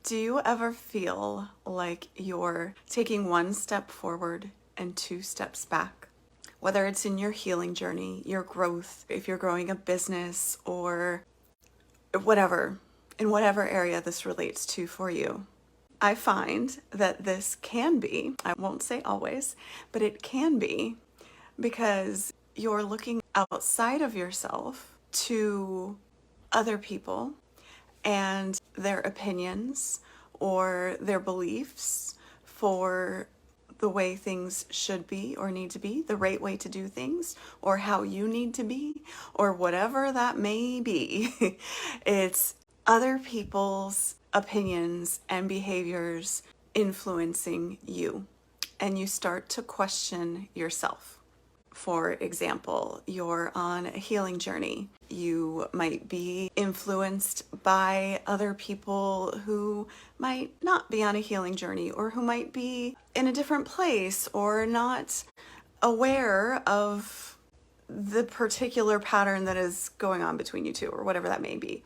Do you ever feel like you're taking one step forward and two steps back? Whether it's in your healing journey, your growth, if you're growing a business or whatever, in whatever area this relates to for you. I find that this can be, I won't say always, but it can be because you're looking outside of yourself to other people and their opinions or their beliefs for the way things should be or need to be, the right way to do things, or how you need to be, or whatever that may be. It's other people's opinions and behaviors influencing you, and you start to question yourself. For example, you're on a healing journey. You might be influenced by other people who might not be on a healing journey or who might be in a different place or not aware of the particular pattern that is going on between you two or whatever that may be.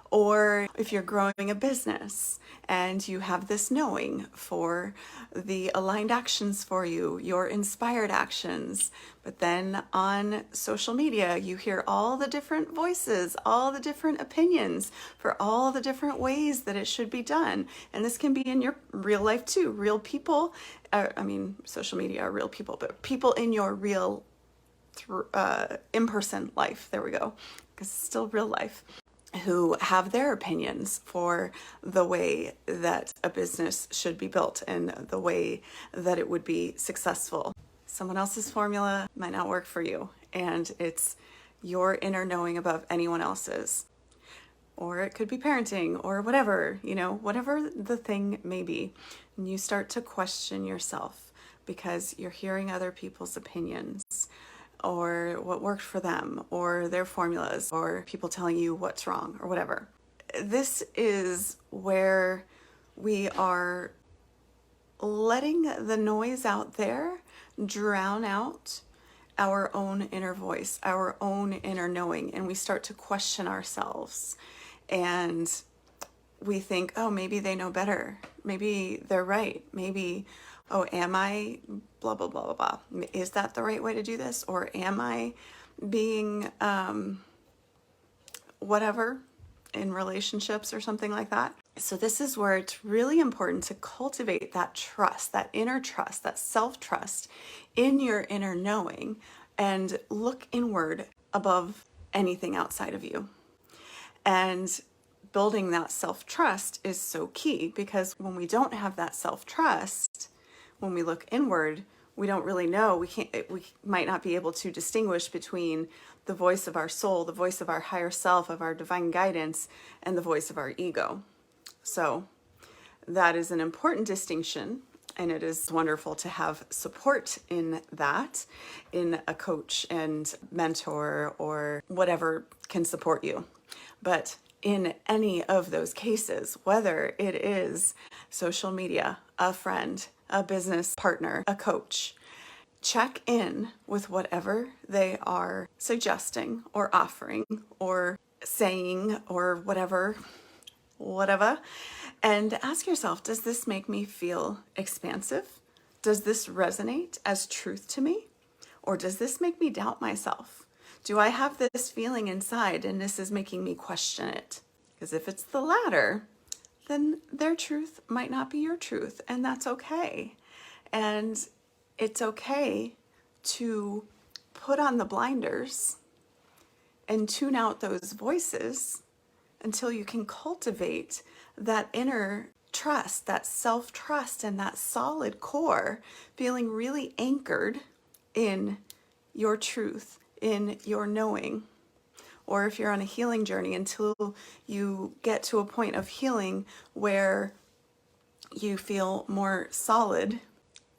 Or if you're growing a business and you have this knowing for the aligned actions for you, your inspired actions, but then on social media, you hear all the different voices, all the different opinions for all the different ways that it should be done. And this can be in your real life too. Real people, social media are real people, but people in your real in-person life, there we go, because it's still real life, who have their opinions for the way that a business should be built and the way that it would be successful. Someone else's formula might not work for you, and it's your inner knowing above anyone else's. Or it could be parenting or whatever, whatever the thing may be. And you start to question yourself because you're hearing other people's opinions or what worked for them, or their formulas, or people telling you what's wrong, or whatever. This is where we are letting the noise out there drown out our own inner voice, our own inner knowing, and we start to question ourselves. And we think, oh, maybe they know better. Maybe they're right. Maybe, oh, am I blah, blah, blah, blah, blah. Is that the right way to do this? Or am I being whatever in relationships or something like that? So this is where it's really important to cultivate that trust, that inner trust, that self-trust in your inner knowing, and look inward above anything outside of you. And building that self-trust is so key, because when we don't have that self-trust, when we look inward, we don't really know, we might not be able to distinguish between the voice of our soul, the voice of our higher self, of our divine guidance, and the voice of our ego. So that is an important distinction, and it is wonderful to have support in that, in a coach and mentor or whatever can support you. But in any of those cases, whether it is social media, a friend, a business partner, a coach, check in with whatever they are suggesting or offering or saying or whatever, and ask yourself, does this make me feel expansive? Does this resonate as truth to me? Or does this make me doubt myself? Do I have this feeling inside and this is making me question it? Because if it's the latter, then their truth might not be your truth, and that's okay. And it's okay to put on the blinders and tune out those voices until you can cultivate that inner trust, that self-trust, and that solid core, feeling really anchored in your truth, in your knowing. Or if you're on a healing journey, until you get to a point of healing where you feel more solid,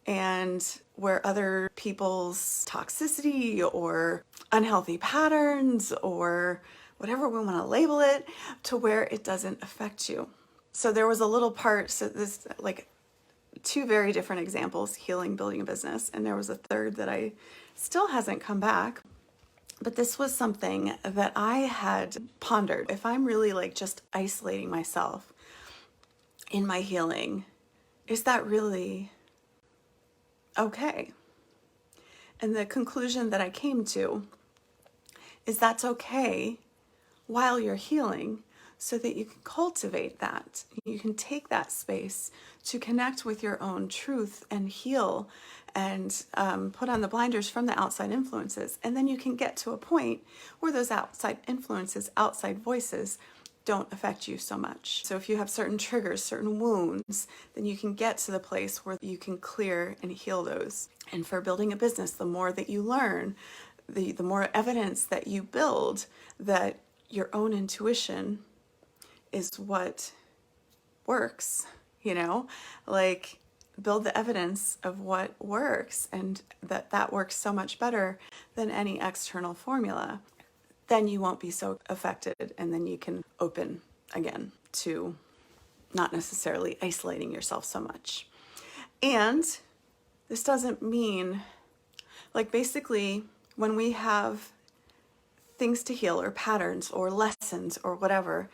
and where other people's toxicity or unhealthy patterns or whatever we want to label it, to where it doesn't affect you. So there was a little part, so this, like, two very different examples, healing, building a business, and there was a third that still hasn't come back. But this was something that I had pondered. If I'm really like just isolating myself, in my healing, is that really okay? And the conclusion that I came to is that's okay while you're healing, so that you can cultivate that. You can take that space to connect with your own truth and heal and put on the blinders from the outside influences. And then you can get to a point where those outside influences, outside voices, don't affect you so much. So if you have certain triggers, certain wounds, then you can get to the place where you can clear and heal those. And for building a business, the more that you learn, the more evidence that you build that your own intuition is what works, like build the evidence of what works, and that works so much better than any external formula, then you won't be so affected, and then you can open again to not necessarily isolating yourself so much. And this doesn't mean, like, basically when we have things to heal or patterns or lessons or whatever,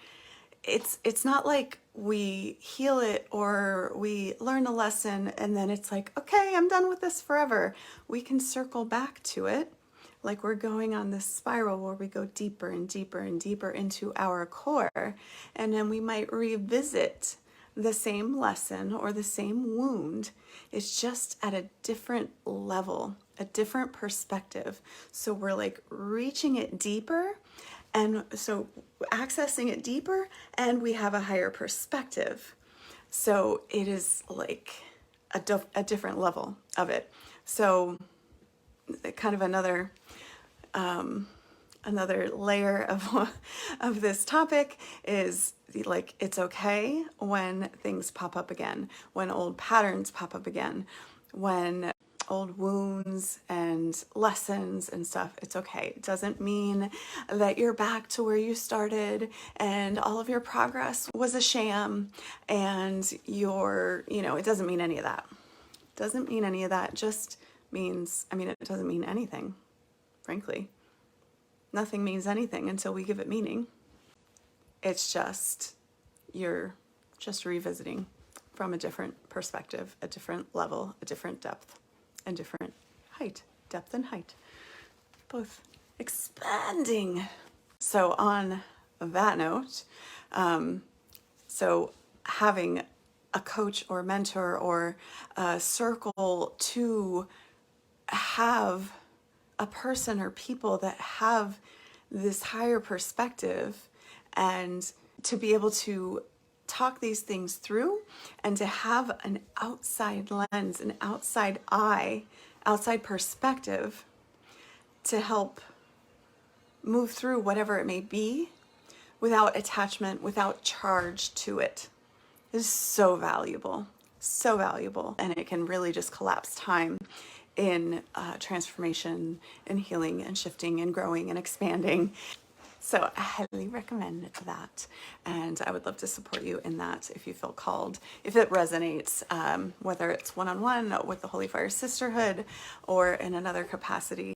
it's not like we heal it or we learn a lesson and then it's like, okay, I'm done with this forever. We can circle back to it, like we're going on this spiral where we go deeper and deeper and deeper into our core, and then we might revisit the same lesson or the same wound. It's just at a different level, a different perspective. So we're like reaching it deeper, and so accessing it deeper, and we have a higher perspective. So it is like a different level of it. So kind of another layer of this topic is like, it's okay when things pop up again, when old patterns pop up again, when old wounds and lessons and stuff, it's okay. It doesn't mean that you're back to where you started and all of your progress was a sham and it doesn't mean any of that. It doesn't mean any of that. It just means, it doesn't mean anything, frankly. Nothing means anything until we give it meaning. It's just, you're just revisiting from a different perspective, a different level, a different depth, and different height, depth and height, both expanding. So on that note, so having a coach or mentor or a circle to have a person or people that have this higher perspective, and to be able to talk these things through and to have an outside lens, an outside eye, outside perspective to help move through whatever it may be without attachment, without charge to it, is so valuable, and it can really just collapse time in transformation and healing and shifting and growing and expanding. So I highly recommend that, and I would love to support you in that if you feel called, if it resonates, whether it's one-on-one with the Holy Fire Sisterhood or in another capacity.